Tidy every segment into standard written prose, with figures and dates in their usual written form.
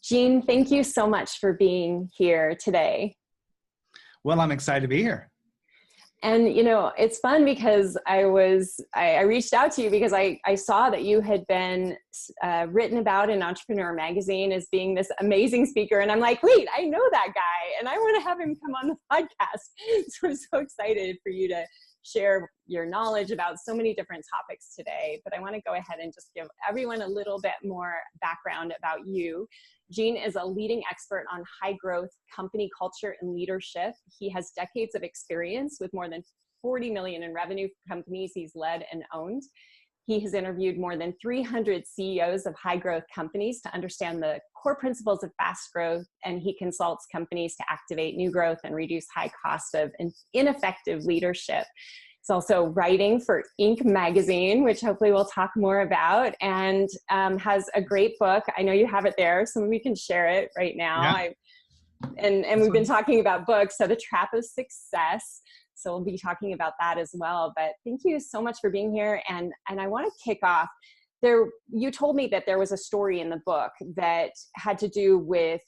Gene, thank you so much for being here today. Well, I'm excited to be here. And, it's fun because I reached out to you because I saw that you had been written about in Entrepreneur Magazine as being this amazing speaker. And I'm like, wait, I know that guy and I want to have him come on the podcast. So I'm so excited for you to share your knowledge about so many different topics today. But I want to go ahead and just give everyone a little bit more background about you. Gene is a leading expert on high growth company culture and leadership. He has decades of experience with more than 40 million in revenue companies he's led and owned. He has interviewed more than 300 CEOs of high growth companies to understand the core principles of fast growth, and he consults companies to activate new growth and reduce high cost of ineffective leadership. He's also writing for Inc. magazine, which hopefully we'll talk more about, and has a great book. I know you have it there, so we can share it right now. Yeah. And we've been talking about books, so The Trap of Success. So we'll be talking about that as well. But thank you so much for being here. And I want to kick off. You told me that there was a story in the book that had to do with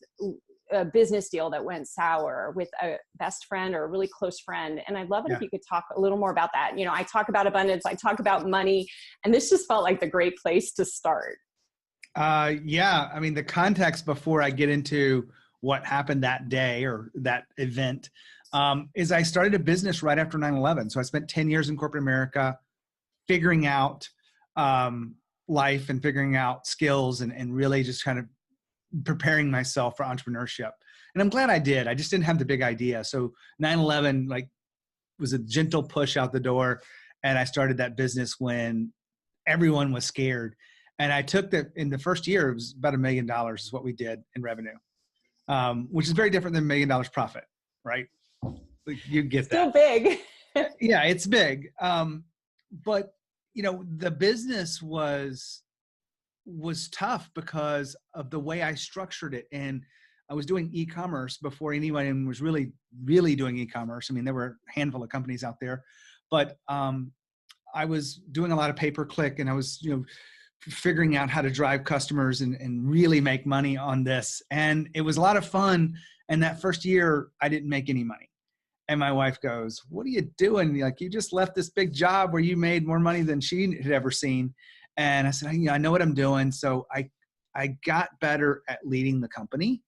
a business deal that went sour with a best friend or a really close friend. And I'd love it if you could talk a little more about that. I talk about abundance, I talk about money, and this just felt like the great place to start. Yeah. I mean, the context before I get into what happened that day or that event is I started a business right after 9/11. So I spent 10 years in corporate America figuring out life and figuring out skills and really just kind of preparing myself for entrepreneurship. And I'm glad I did. I just didn't have the big idea. So 9/11 was a gentle push out the door. And I started that business when everyone was scared. And I took that in the first year, it was about $1 million is what we did in revenue, which is very different than $1 million profit, right? You get that. Still big. Yeah, it's big. But the business was tough because of the way I structured it. And I was doing e-commerce before anyone was really doing e-commerce. I mean, there were a handful of companies out there, but I was doing a lot of pay-per-click, and I was, figuring out how to drive customers and really make money on this. And it was a lot of fun. And that first year I didn't make any money. And my wife goes, "What are you doing? You just left this big job where you made more money than she had ever seen." And I said, I know what I'm doing. So I got better at leading the company.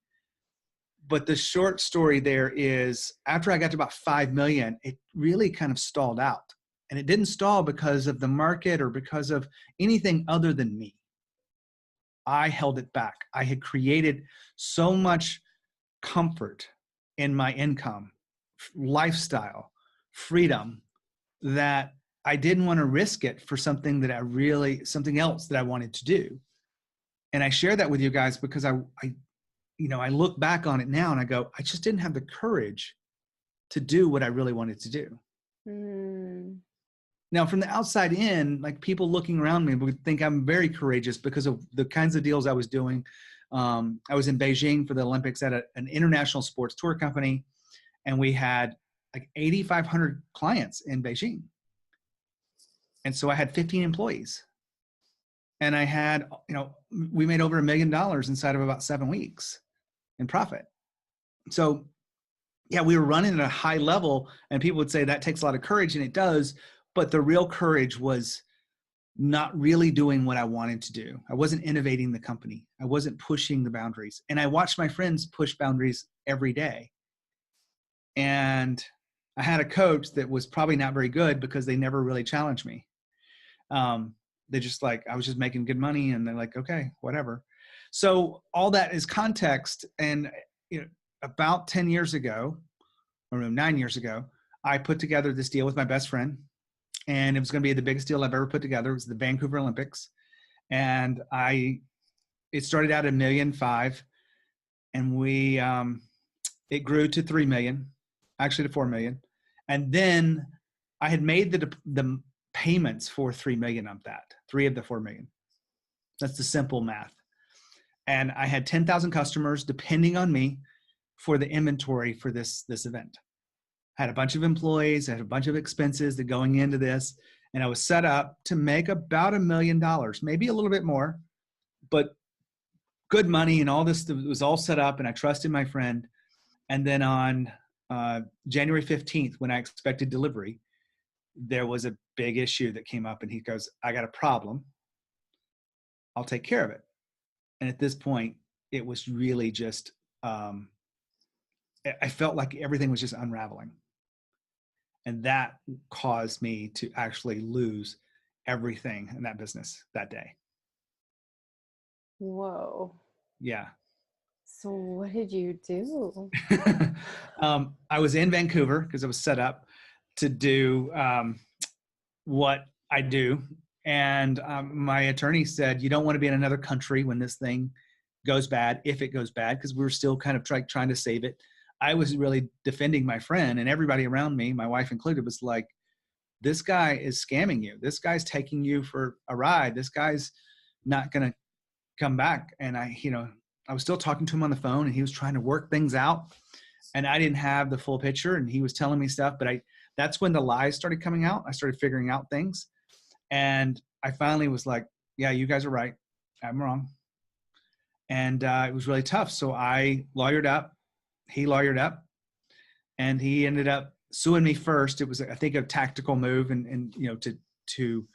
But the short story there is after I got to about 5 million, it really kind of stalled out. And it didn't stall because of the market or because of anything other than me. I held it back. I had created so much comfort in my income, lifestyle, freedom, that I didn't want to risk it for something else that I wanted to do. And I share that with you guys because I look back on it now and I go, I just didn't have the courage to do what I really wanted to do. Now, from the outside in, people looking around me would think I'm very courageous because of the kinds of deals I was doing. I was in Beijing for the Olympics at an international sports tour company, and we had 8,500 clients in Beijing. And so I had 15 employees, and I had, we made over $1 million inside of about 7 weeks in profit. So yeah, we were running at a high level, and people would say that takes a lot of courage, and it does. But the real courage was not really doing what I wanted to do. I wasn't innovating the company. I wasn't pushing the boundaries. And I watched my friends push boundaries every day. And I had a coach that was probably not very good because they never really challenged me. They just I was just making good money, and they're like, okay, whatever. So all that is context. And about 10 years ago, or 9 years ago, I put together this deal with my best friend. And it was going to be the biggest deal I've ever put together. It was the Vancouver Olympics. And it started out at $1.5 million, and it grew to 3 million, actually to 4 million. And then I had made the payments for 3 million of that, 3 of the 4 million. That's the simple math. And I had 10,000 customers depending on me for the inventory for this event. I had a bunch of employees, I had a bunch of expenses that going into this, and I was set up to make about $1 million, maybe a little bit more, but good money and all this was all set up, and I trusted my friend. And then on January 15th, when I expected delivery, there was a big issue that came up, and he goes, I got a problem. I'll take care of it. And at this point, it was really just, I felt like everything was just unraveling. And that caused me to actually lose everything in that business that day. Whoa. Yeah. So what did you do? I was in Vancouver because I was set up to do what I do. And my attorney said, you don't want to be in another country when this thing goes bad, if it goes bad, because we're still kind of trying to save it. I was really defending my friend, and everybody around me, my wife included, was like, this guy is scamming you. This guy's taking you for a ride. This guy's not going to come back. And I was still talking to him on the phone, and he was trying to work things out, and I didn't have the full picture, and he was telling me stuff, but that's when the lies started coming out. I started figuring out things, and I finally was like, yeah, you guys are right. I'm wrong. And it was really tough. So I lawyered up, he lawyered up, and he ended up suing me first. It was, I think, a tactical move and to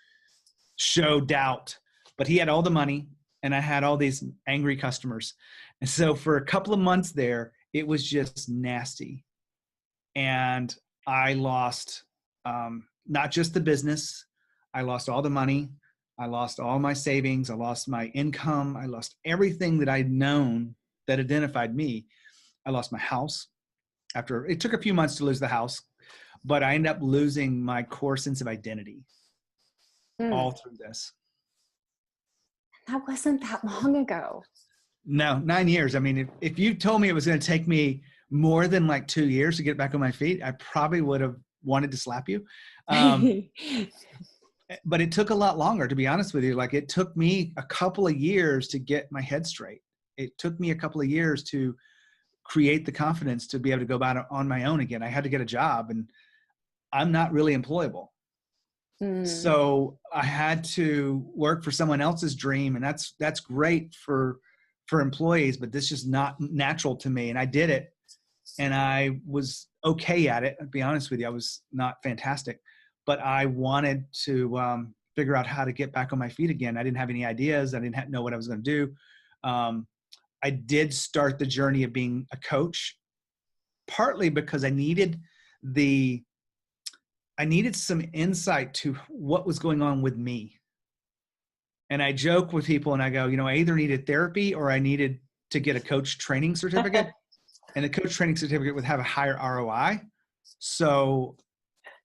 show doubt, but he had all the money and I had all these angry customers. And so for a couple of months there, it was just nasty. And I lost not just the business, I lost all the money. I lost all my savings. I lost my income. I lost everything that I'd known that identified me. I lost my house. After it took a few months to lose the house, but I ended up losing my core sense of identity all through this. That wasn't that long ago. No, 9 years. I mean, if you told me it was going to take me more than like 2 years to get back on my feet, I probably would have wanted to slap you. But it took a lot longer, to be honest with you. Like, it took me a couple of years to get my head straight. It took me a couple of years to create the confidence to be able to go about it on my own again. I had to get a job, and I'm not really employable. So I had to work for someone else's dream, and that's great for employees, but this is not natural to me. And I did it, and I was okay at it. I'll be honest with you, I was not fantastic, but I wanted to figure out how to get back on my feet again. I didn't have any ideas. I didn't know what I was going to do. I did start the journey of being a coach, partly because I needed some insight to what was going on with me. And I joke with people and I go, I either needed therapy or I needed to get a coach training certificate. And a coach training certificate would have a higher ROI. So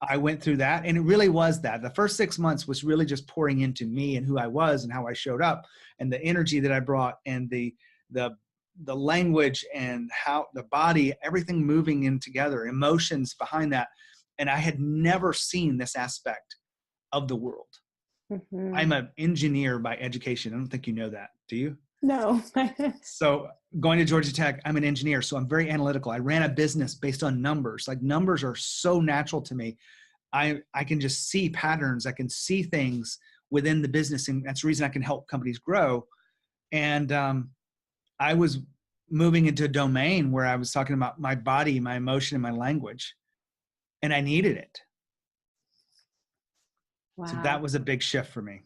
I went through that, and it really was that. The first 6 months was really just pouring into me and who I was and how I showed up and the energy that I brought and the language and how the body, everything moving in together, emotions behind that. And I had never seen this aspect of the world. Mm-hmm. I'm an engineer by education. I don't think you know that. Do you? No. So going to Georgia Tech, I'm an engineer. So I'm very analytical. I ran a business based on numbers. Like, numbers are so natural to me. I can just see patterns. I can see things within the business. And that's the reason I can help companies grow. And I was moving into a domain where I was talking about my body, my emotion, and my language. And I needed it. Wow. So that was a big shift for me.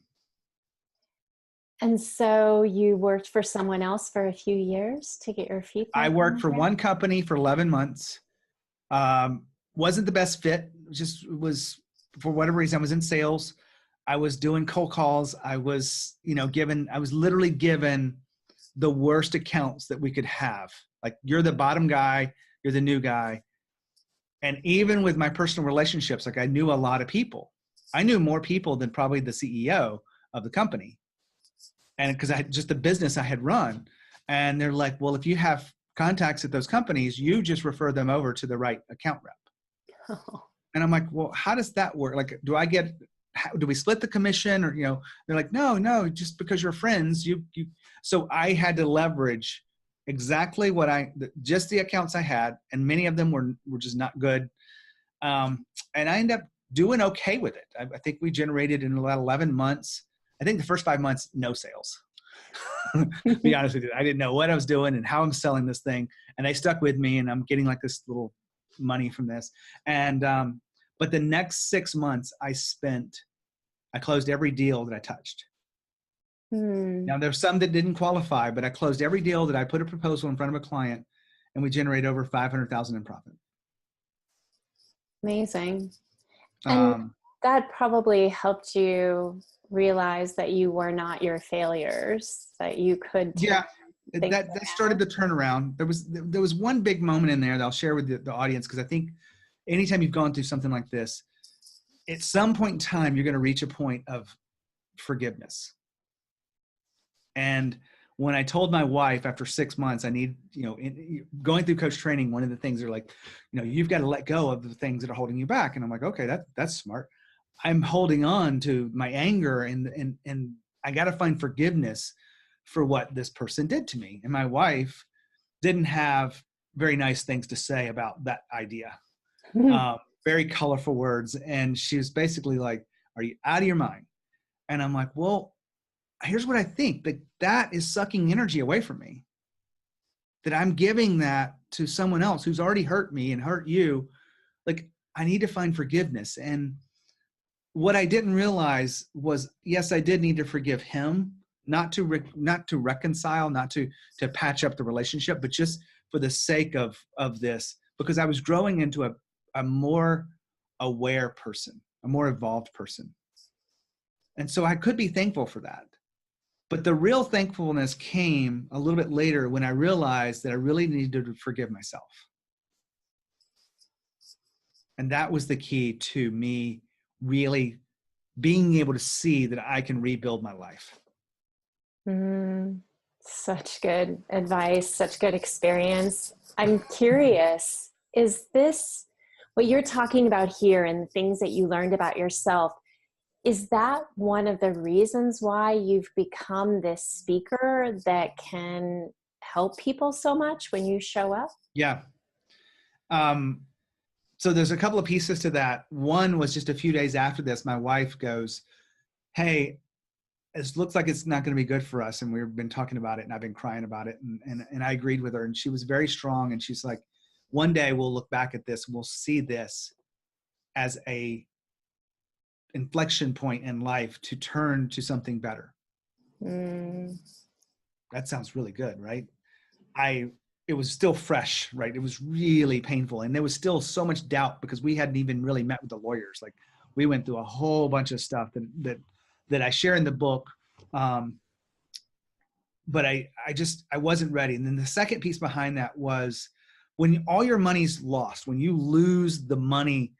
And so you worked for someone else for a few years to get your feet back? I worked for one company for 11 months. Wasn't the best fit. Just was, for whatever reason, I was in sales. I was doing cold calls. I was, I was literally given the worst accounts that we could have. Like, you're the bottom guy, you're the new guy. And even with my personal relationships, like, I knew a lot of people. I knew more people than probably the CEO of the company. And because I had just the business I had run. And they're like, well, if you have contacts at those companies, you just refer them over to the right account rep. Oh. And I'm like, well, how does that work? Like, do we split the commission? Or, they're like, no, just because you're friends, you. So I had to leverage exactly just the accounts I had. And many of them were just not good. And I ended up doing okay with it. I think we generated in about 11 months. I think the first 5 months, no sales. Be honest with you. I didn't know what I was doing and how I'm selling this thing. And they stuck with me, and I'm getting like this little money from this. And, but the next 6 months I closed every deal that I touched. Now there's some that didn't qualify, but I closed every deal that I put a proposal in front of a client, and we generate over 500,000 in profit. Amazing. And that probably helped you realize that you were not your failures, that you could. Yeah, that started the turnaround. There was one big moment in there that I'll share with the audience, because I think anytime you've gone through something like this, at some point in time, you're going to reach a point of forgiveness. And when I told my wife after 6 months, I need, going through coach training, one of the things they're like, you've got to let go of the things that are holding you back. And I'm like, okay, that's smart. I'm holding on to my anger, and I got to find forgiveness for what this person did to me. And my wife didn't have very nice things to say about that idea. Very colorful words. And she was basically like, are you out of your mind? And I'm like, well, here's what I think, that is sucking energy away from me, that I'm giving that to someone else who's already hurt me and hurt you. Like, I need to find forgiveness. And what I didn't realize was, yes, I did need to forgive him, not to reconcile, not to patch up the relationship, but just for the sake of this, because I was growing into a more aware person, a more evolved person. And so I could be thankful for that. But the real thankfulness came a little bit later, when I realized that I really needed to forgive myself. And that was the key to me really being able to see that I can rebuild my life. Such good advice, such good experience. I'm curious, is this what you're talking about here, and the things that you learned about yourself? Is that one of the reasons why you've become this speaker that can help people so much when you show up? Yeah. So there's a couple of pieces to that. One was just a few days after this, my wife goes, hey, it looks like it's not going to be good for us. And we've been talking about it, and I've been crying about it. And I agreed with her, and she was very strong. And she's like, one day we'll look back at this and we'll see this as a inflection point in life to turn to something better. That sounds really good, right? It was still fresh, right? It was really painful. And there was still so much doubt, because we hadn't even really met with the lawyers. Like, we went through a whole bunch of stuff that I share in the book. But I wasn't ready. And then the second piece behind that was, when all your money's lost, when you lose the money,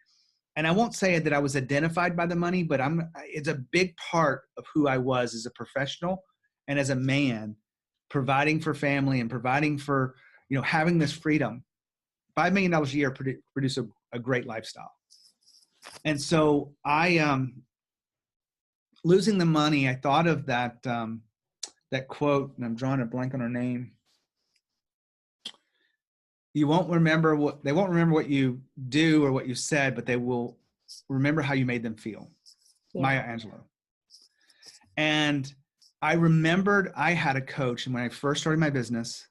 and I won't say that I was identified by the money, but it's a big part of who I was as a professional and as a man, providing for family and providing for, having this freedom. $5 million a year produce a great lifestyle. And so losing the money, I thought of that quote, and I'm drawing a blank on her name. They won't remember what you do or what you said, but they will remember how you made them feel. Yeah. Maya Angelou. And I remembered I had a coach, and when I first started my business,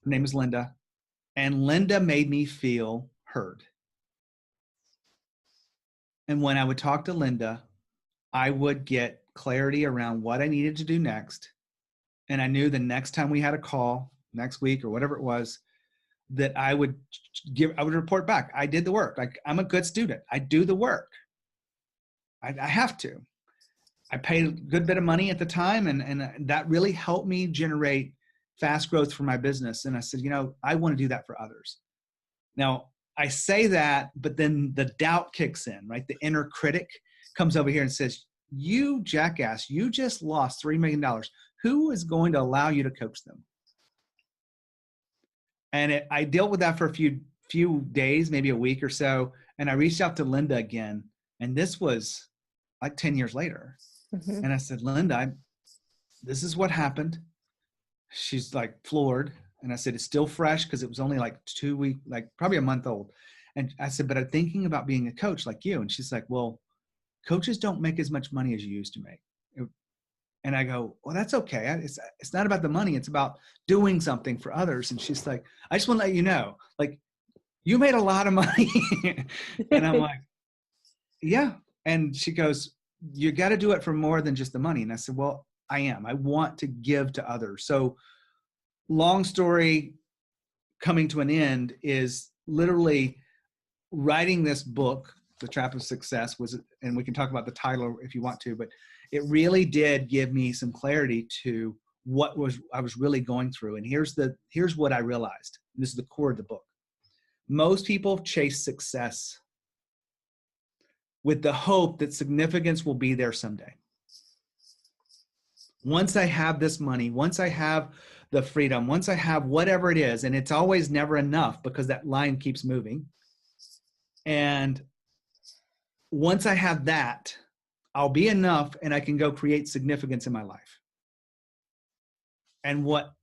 her name is Linda, and Linda made me feel heard. And when I would talk to Linda, I would get clarity around what I needed to do next. And I knew the next time we had a call, next week or whatever it was, that I would report back. I did the work. Like, I'm a good student. I do the work. I have to. I paid a good bit of money at the time, and that really helped me generate fast growth for my business. And I said, I want to do that for others. Now, I say that, but then the doubt kicks in, right? The inner critic comes over here and says, you jackass, you just lost $3 million. Who is going to allow you to coach them? And I dealt with that for a few days, maybe a week or so. And I reached out to Linda again. And this was like 10 years later. Mm-hmm. And I said, Linda, this is what happened. She's like floored. And I said, it's still fresh, because it was only like 2 weeks, like probably a month old. And I said, but I'm thinking about being a coach like you. And she's like, well, coaches don't make as much money as you used to make. And I go, well, that's okay. It's not about the money. It's about doing something for others. And she's like, I just want to let you know, like, you made a lot of money. And I'm like, yeah. And she goes, you got to do it for more than just the money. And I said, well, I want to give to others. So long story coming to an end is literally writing this book, The Trap of Success was, and we can talk about the title if you want to, but it really did give me some clarity to what I was really going through. And here's what I realized. This is the core of the book. Most people chase success with the hope that significance will be there someday. Once I have this money, once I have the freedom, once I have whatever it is, and it's always never enough because that line keeps moving. And once I have that, I'll be enough and I can go create significance in my life. And what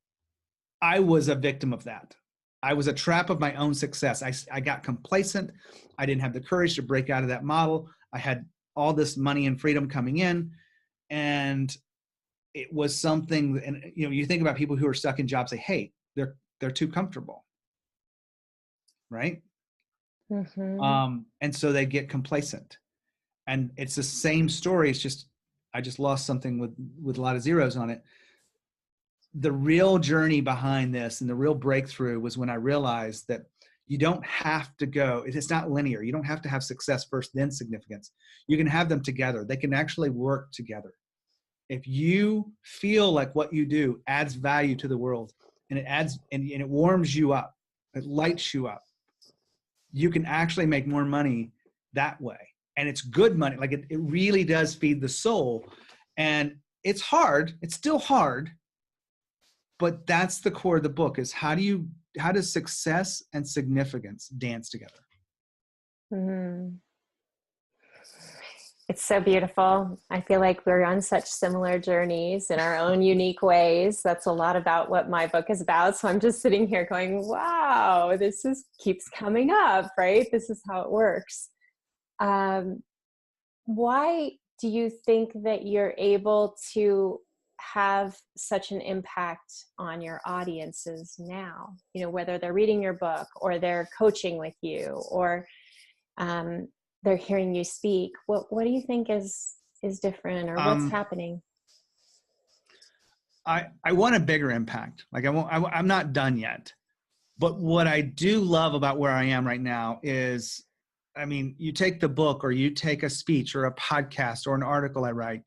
I was a victim of that. I was a trap of my own success. I got complacent. I didn't have the courage to break out of that model. I had all this money and freedom coming in, and it was something, and you think about people who are stuck in jobs they hate. They're too comfortable, right? Mm-hmm. And so they get complacent. And it's the same story. It's just, I just lost something with a lot of zeros on it. The real journey behind this and the real breakthrough was when I realized that you don't have to go, it's not linear. You don't have to have success first, then significance. You can have them together. They can actually work together. If you feel like what you do adds value to the world and it adds, and it warms you up, it lights you up, you can actually make more money that way. And it's good money. Like it really does feed the soul. And it's hard. It's still hard. But that's the core of the book, is how does success and significance dance together? Mm-hmm. It's so beautiful. I feel like we're on such similar journeys in our own unique ways. That's a lot about what my book is about. So I'm just sitting here going, wow, this keeps coming up, right? This is how it works. Why do you think that you're able to have such an impact on your audiences now? Whether they're reading your book or they're coaching with you or they're hearing you speak. What do you think is different, or what's happening? I want a bigger impact. Like I'm not done yet. But what I do love about where I am right now is, you take the book or you take a speech or a podcast or an article I write,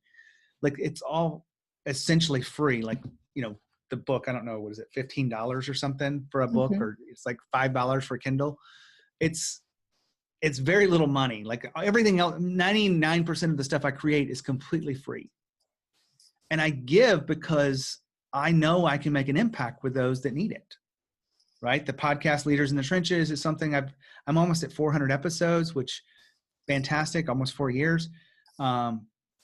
like it's all essentially free. Like, the book, I don't know, what is it, $15 or something for a book, Mm-hmm. or it's like $5 for Kindle. It's very little money. Like everything else, 99% of the stuff I create is completely free. And I give because I know I can make an impact with those that need it. Right? The podcast Leaders in the Trenches is something I'm almost at 400 episodes, which fantastic, almost 4 years.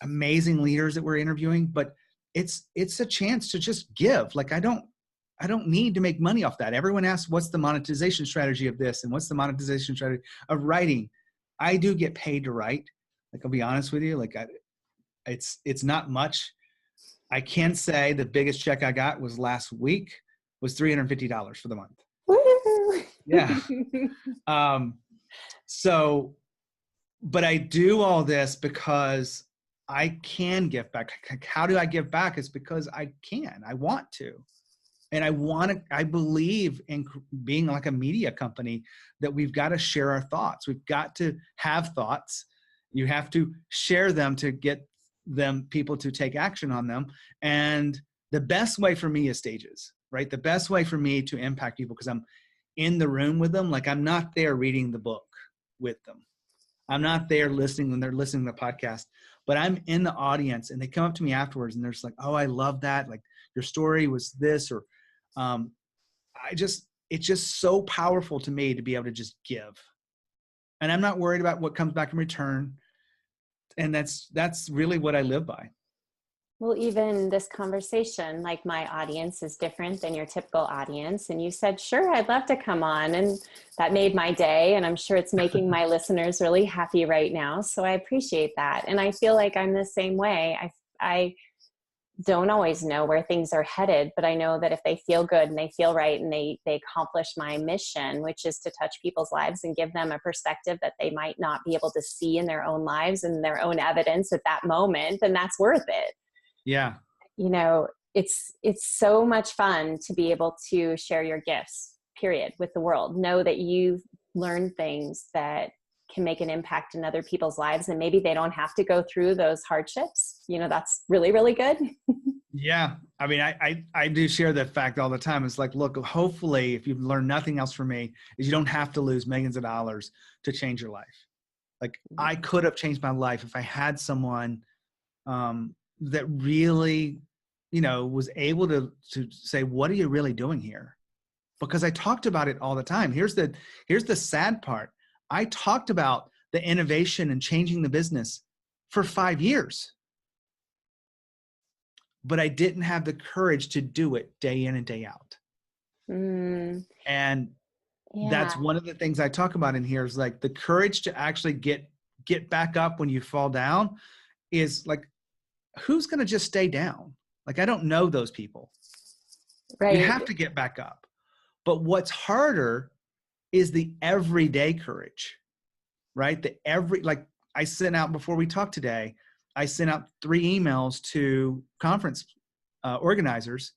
Amazing leaders that we're interviewing, but it's a chance to just give. Like I don't need to make money off that. Everyone asks, what's the monetization strategy of this? And what's the monetization strategy of writing? I do get paid to write. Like, I'll be honest with you. Like it's not much. I can say the biggest check I got was last week was $350 for the month. Woo! Yeah. So, but I do all this because I can give back. How do I give back? It's because I can, I want to. And I believe in being like a media company that we've got to share our thoughts. We've got to have thoughts. You have to share them to get people to take action on them. And the best way for me is stages, right? The best way for me to impact people, because I'm in the room with them. Like I'm not there reading the book with them. I'm not there listening when they're listening to the podcast, but I'm in the audience and they come up to me afterwards and they're just like, oh, I love that. Like your story was this, or it's just so powerful to me to be able to just give. And I'm not worried about what comes back in return. And that's really what I live by. Well, even this conversation, like my audience is different than your typical audience. And you said, sure, I'd love to come on. And that made my day. And I'm sure it's making my listeners really happy right now. So I appreciate that. And I feel like I'm the same way. don't always know where things are headed, but I know that if they feel good and they feel right and they accomplish my mission, which is to touch people's lives and give them a perspective that they might not be able to see in their own lives and their own evidence at that moment, then that's worth it. Yeah. You know, it's so much fun to be able to share your gifts, period, with the world. Know that you've learned things that can make an impact in other people's lives, and maybe they don't have to go through those hardships. You know, that's really, really good. Yeah. I mean, I do share that fact all the time. It's like, look, hopefully if you've learned nothing else from me, is you don't have to lose millions of dollars to change your life. Like, I could have changed my life if I had someone that really, you know, was able to say, what are you really doing here? Because I talked about it all the time. Here's the sad part. I talked about the innovation and changing the business for 5 years, but I didn't have the courage to do it day in and day out. And that's one of the things I talk about in here, is like the courage to actually get back up when you fall down. Is like, who's going to just stay down? Like, I don't know those people. Right. You have to get back up. But what's harder is the everyday courage, right? Like I sent out, before we talked today, I sent out 3 emails to conference organizers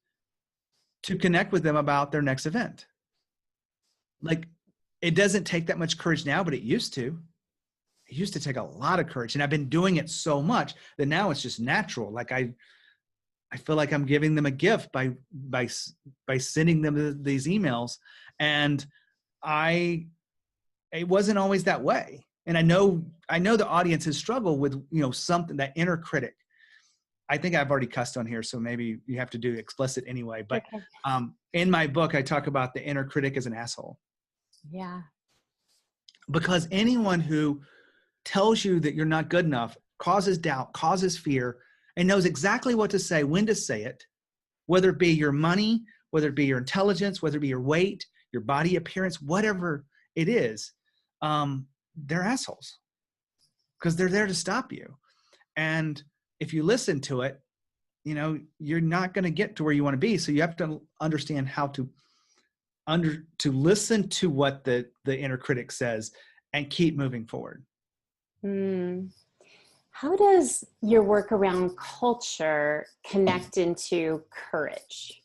to connect with them about their next event. Like, it doesn't take that much courage now, but it used to. It used to take a lot of courage. And I've been doing it so much that now it's just natural. Like, I feel like I'm giving them a gift by sending them these emails. And it wasn't always that way. And I know the audience has struggled with, you know, something, that inner critic. I think I've already cussed on here, so maybe you have to do explicit anyway. But okay. In my book, I talk about the inner critic as an asshole. Yeah. Because anyone who tells you that you're not good enough causes doubt, causes fear, and knows exactly what to say, when to say it, whether it be your money, whether it be your intelligence, whether it be your weight, your body appearance, whatever it is, they're assholes, because they're there to stop you. And if you listen to it, you know, you're not going to get to where you want to be. So you have to understand how to listen to what the inner critic says and keep moving forward. How does your work around culture connect into courage?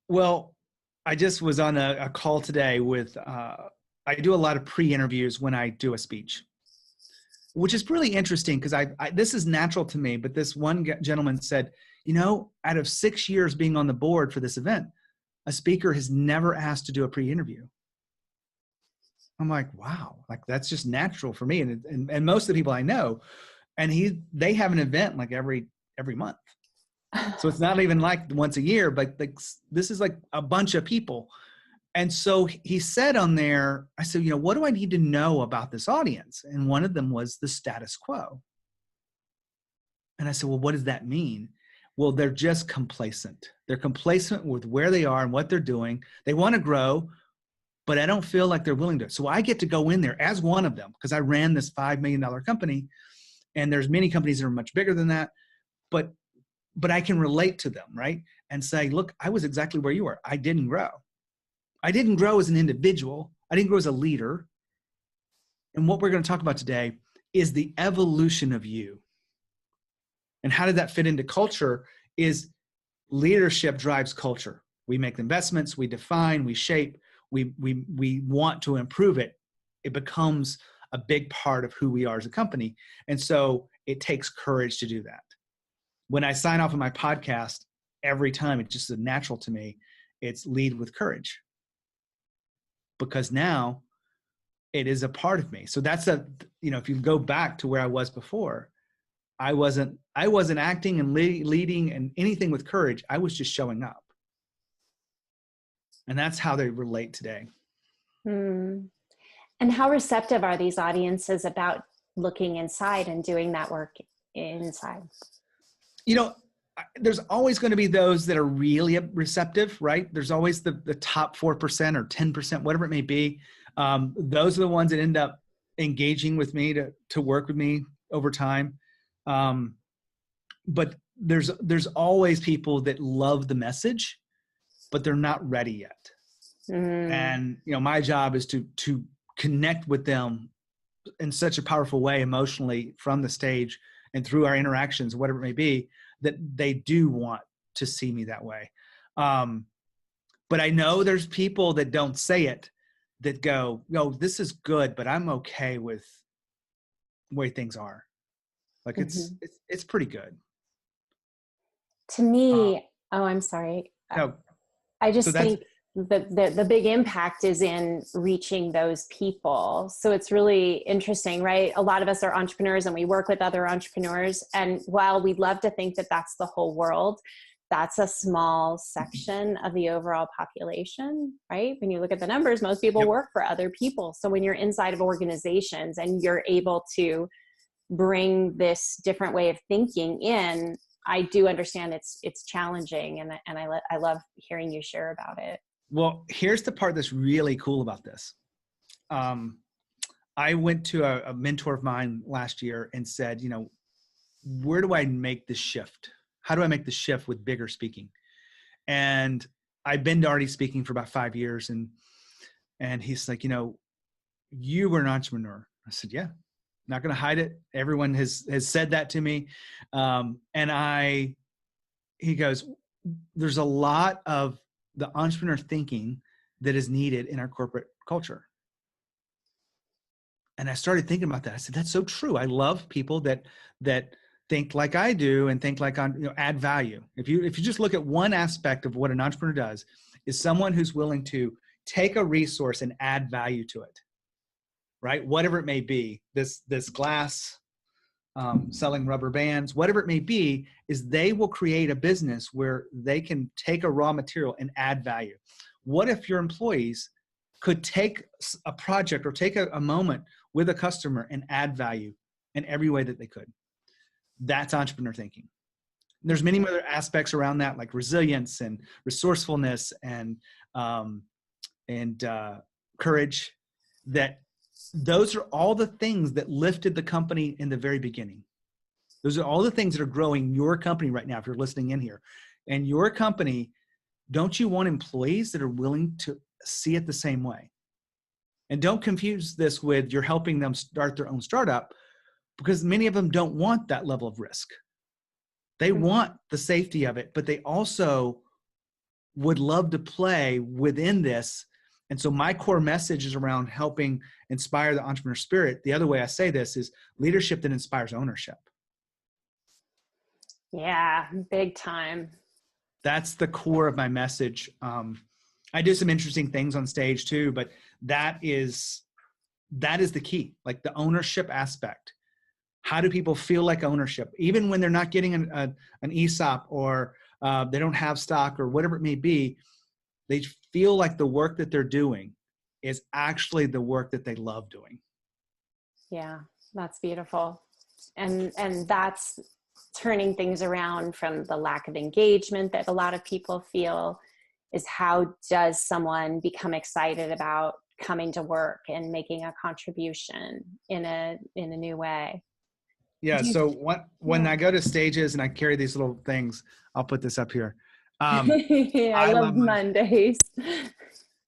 Well, I just was on a call today with, I do a lot of pre-interviews when I do a speech, which is really interesting because this is natural to me. But this one gentleman said, you know, out of 6 years being on the board for this event, a speaker has never asked to do a pre-interview. I'm like, wow, like that's just natural for me. And most of the people I know, and they have an event like every month. So it's not even like once a year, but this is like a bunch of people. And so he said on there, I said, you know, what do I need to know about this audience? And one of them was the status quo. And I said, well, what does that mean? Well, they're just complacent. They're complacent with where they are and what they're doing. They want to grow, but I don't feel like they're willing to. So I get to go in there as one of them, because I ran this $5 million company, and there's many companies that are much bigger than that, but I can relate to them, right? And say, look, I was exactly where you were. I didn't grow. I didn't grow as an individual. I didn't grow as a leader. And what we're going to talk about today is the evolution of you. And how did that fit into culture? Is leadership drives culture. We make investments, we define, we shape, we want to improve it. It becomes a big part of who we are as a company. And so it takes courage to do that. When I sign off on my podcast, every time, it's just natural to me, it's lead with courage. Because now it is a part of me. So that's if you go back to where I was before, I wasn't acting and leading and anything with courage. I was just showing up. And that's how they relate today. And how receptive are these audiences about looking inside and doing that work inside? You know, there's always going to be those that are really receptive, right? There's always the top 4% or 10%, whatever it may be. Those are the ones that end up engaging with me to work with me over time. but there's always people that love the message, but they're not ready yet. And, my job is to connect with them in such a powerful way emotionally from the stage and through our interactions, whatever it may be, that they do want to see me that way. But I know there's people that don't say it, that go, no, this is good, but I'm okay with the way things are. Like it's pretty good. To me, I'm sorry. No, I so just that's, think the big impact is in reaching those people. So it's really interesting, right? A lot of us are entrepreneurs and we work with other entrepreneurs. And while we'd love to think that that's the whole world, that's a small section of the overall population, right? When you look at the numbers, most people work for other people. So when you're inside of organizations and you're able to bring this different way of thinking in, I do understand it's challenging, and I love hearing you share about it. well, here's the part that's really cool about this. I went to a mentor of mine last year and said, where do I make the shift? How do I make the shift with bigger speaking? And I've been already speaking for about 5 years, and he's like, you were an entrepreneur. I said, yeah, not going to hide it. Everyone has said that to me. He goes, there's a lot of the entrepreneur thinking that is needed in our corporate culture. And I started thinking about that. I said, that's so true. I love people that think like I do and think like add value. If you just look at one aspect of what an entrepreneur does, is someone who's willing to take a resource and add value to it, right? Whatever it may be, this glass, selling rubber bands, whatever it may be, is they will create a business where they can take a raw material and add value. What if your employees could take a project or take a moment with a customer and add value in every way that they could? That's entrepreneur thinking. There's many other aspects around that, like resilience and resourcefulness and courage. That those are all the things that lifted the company in the very beginning. Those are all the things that are growing your company right now. If you're listening in here, and your company, don't you want employees that are willing to see it the same way? And don't confuse this with you're helping them start their own startup, because many of them don't want that level of risk. They want the safety of it, but they also would love to play within this. And so my core message is around helping inspire the entrepreneur spirit. The other way I say this is leadership that inspires ownership. Yeah, big time. That's the core of my message. I do some interesting things on stage too, but that is the key, like the ownership aspect. How do people feel like ownership? Even when they're not getting an ESOP or they don't have stock or whatever it may be, they feel like the work that they're doing is actually the work that they love doing. Yeah, that's beautiful. And that's turning things around from the lack of engagement that a lot of people feel, is how does someone become excited about coming to work and making a contribution in a new way? Yeah. So when I go to stages and I carry these little things, I'll put this up here. I love Mondays.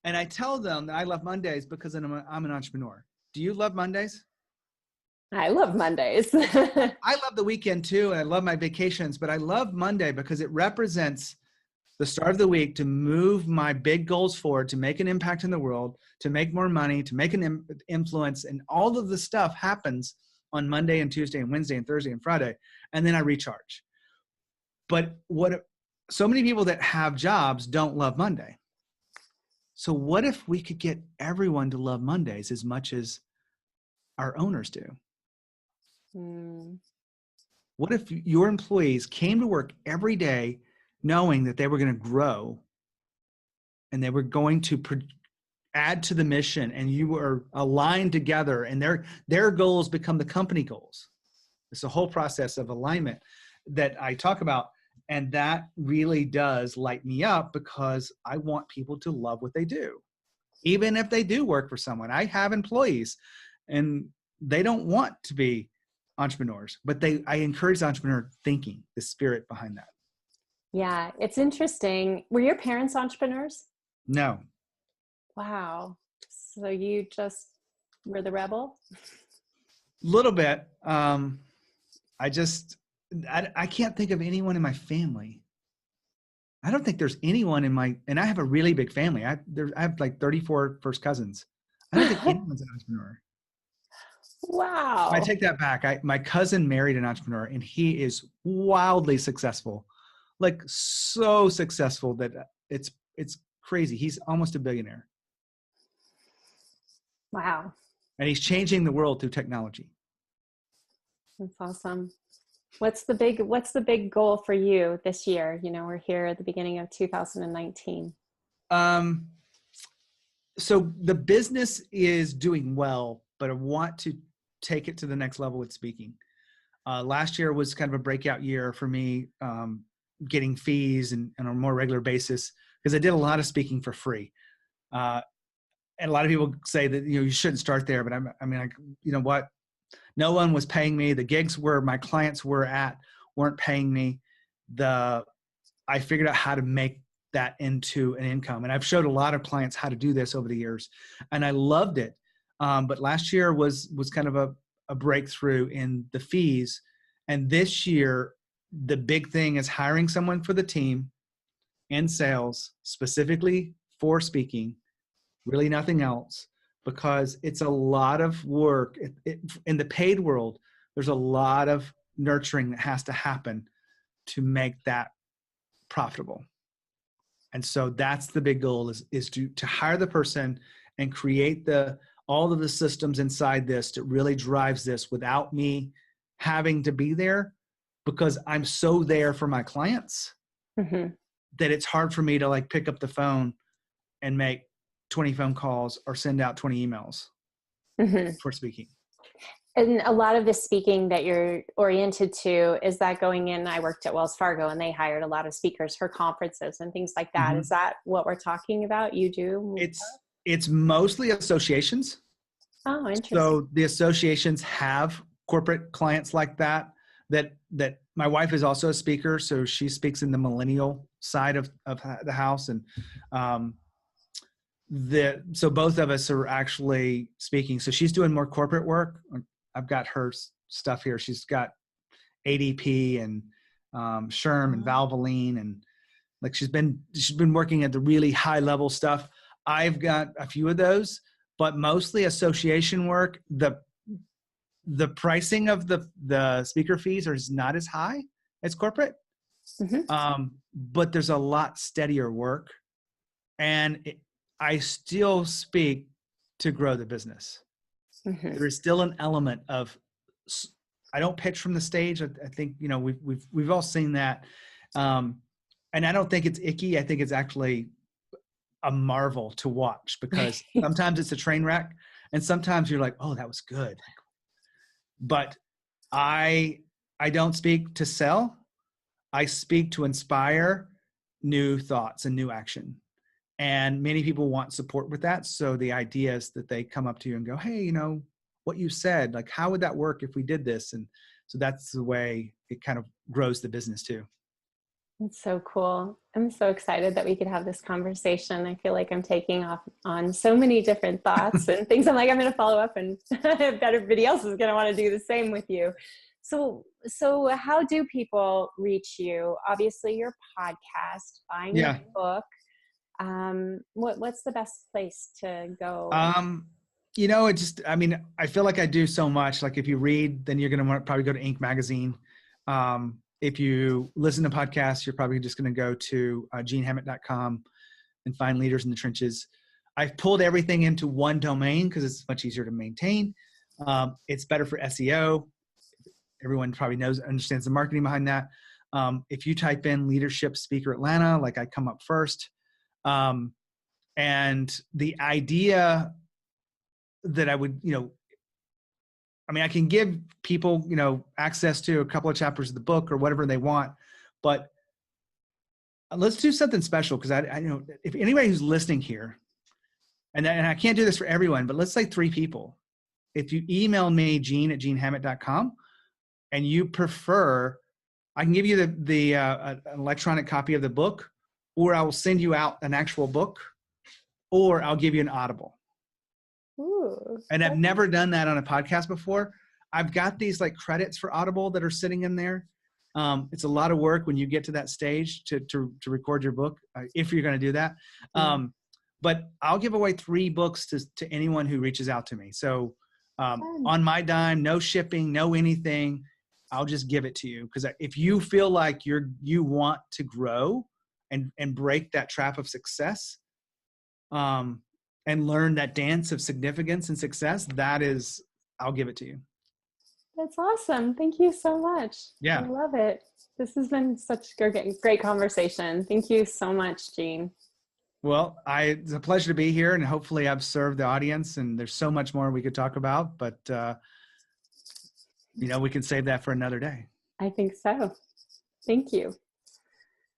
And I tell them that I love Mondays because I'm an entrepreneur. Do you love Mondays? I love Mondays. I love the weekend too. And I love my vacations, but I love Monday because it represents the start of the week to move my big goals forward, to make an impact in the world, to make more money, to make an influence. And all of the stuff happens on Monday and Tuesday and Wednesday and Thursday and Friday. And then I recharge. But so many people that have jobs don't love Monday. So what if we could get everyone to love Mondays as much as our owners do? What if your employees came to work every day knowing that they were going to grow and they were going to add to the mission, and you were aligned together, and their goals become the company goals? It's a whole process of alignment that I talk about. And that really does light me up because I want people to love what they do. Even if they do work for someone. I have employees and they don't want to be entrepreneurs, but I encourage entrepreneur thinking, the spirit behind that. Yeah, it's interesting. Were your parents entrepreneurs? No. Wow. So you just were the rebel? Little bit. I just, I can't think of anyone in my family. I don't think there's anyone and I have a really big family. I have like 34 first cousins. I don't think anyone's an entrepreneur. I Wow. take that back. My cousin married an entrepreneur and he is wildly successful, like so successful that it's crazy. He's almost a billionaire. Wow. And he's changing the world through technology. That's awesome. What's the big goal for you this year? You know, we're here at the beginning of 2019. So the business is doing well, but I want to take it to the next level with speaking. Last year was kind of a breakout year for me, getting fees and on a more regular basis, because I did a lot of speaking for free. And a lot of people say that, you shouldn't start there, but you know what? No one was paying me. The gigs where my clients weren't paying me. I figured out how to make that into an income. And I've showed a lot of clients how to do this over the years, and I loved it. But last year was kind of a breakthrough in the fees. And this year, the big thing is hiring someone for the team in sales, specifically for speaking, really nothing else, because it's a lot of work. In the paid world, there's a lot of nurturing that has to happen to make that profitable. And so that's the big goal is to hire the person and create all of the systems inside this that really drives this without me having to be there, because I'm so there for my clients Mm-hmm. that it's hard for me to like pick up the phone and make 20 phone calls or send out 20 emails Mm-hmm. for speaking. And a lot of the speaking that you're oriented to, is that going in? I worked at Wells Fargo and they hired a lot of speakers for conferences and things like that. Mm-hmm. Is that what we're talking about? You do? It's mostly associations. Oh, interesting. So the associations have corporate clients like that my wife is also a speaker. So she speaks in the millennial side of the house. And, so both of us are actually speaking. So she's doing more corporate work. I've got her stuff here. She's got ADP and SHRM and Valvoline, and like she's been working at the really high level stuff. I've got a few of those, but mostly association work. The pricing of the speaker fees is not as high as corporate, but there's a lot steadier work, and I still speak to grow the business. Mm-hmm. There is still an element of, I don't pitch from the stage. I think, we've all seen that. And I don't think it's icky. I think it's actually a marvel to watch, because sometimes it's a train wreck and sometimes you're like, oh, that was good. But I don't speak to sell. I speak to inspire new thoughts and new action. And many people want support with that. So the idea is that they come up to you and go, hey, what you said, like, how would that work if we did this? And so that's the way it kind of grows the business too. That's so cool. I'm so excited that we could have this conversation. I feel like I'm taking off on so many different thoughts and things. I'm like, I'm going to follow up, and I bet everybody else is going to want to do the same with you. So how do people reach you? Obviously your podcast, buying your book. What's the best place to go? I feel like I do so much. Like if you read, then you're going to probably go to Inc. magazine. If you listen to podcasts, you're probably just going to go to genehammett.com and find Leaders in the Trenches. I've pulled everything into one domain because it's much easier to maintain. It's better for SEO. Everyone probably understands the marketing behind that. If you type in Leadership Speaker Atlanta, like I come up first. And the idea that I would, I can give people, access to a couple of chapters of the book or whatever they want, but let's do something special. Cause I if anybody who's listening here, and I can't do this for everyone, but let's say 3 people. If you email me, Gene@genehammett.com, and you prefer, I can give you an electronic copy of the book, or I will send you out an actual book, or I'll give you an Audible. Ooh, And I've never done that on a podcast before. I've got these like credits for Audible that are sitting in there. It's a lot of work when you get to that stage to record your book, if you're going to do that. But I'll give away 3 books to anyone who reaches out to me. So on my dime, no shipping, no anything. I'll just give it to you, because if you feel like you want to grow and break that trap of success, and learn that dance of significance and success, I'll give it to you. That's awesome. Thank you so much. Yeah. I love it. This has been such a great conversation. Thank you so much, Gene. Well, it's a pleasure to be here, and hopefully I've served the audience, and there's so much more we could talk about, but we can save that for another day. I think so. Thank you.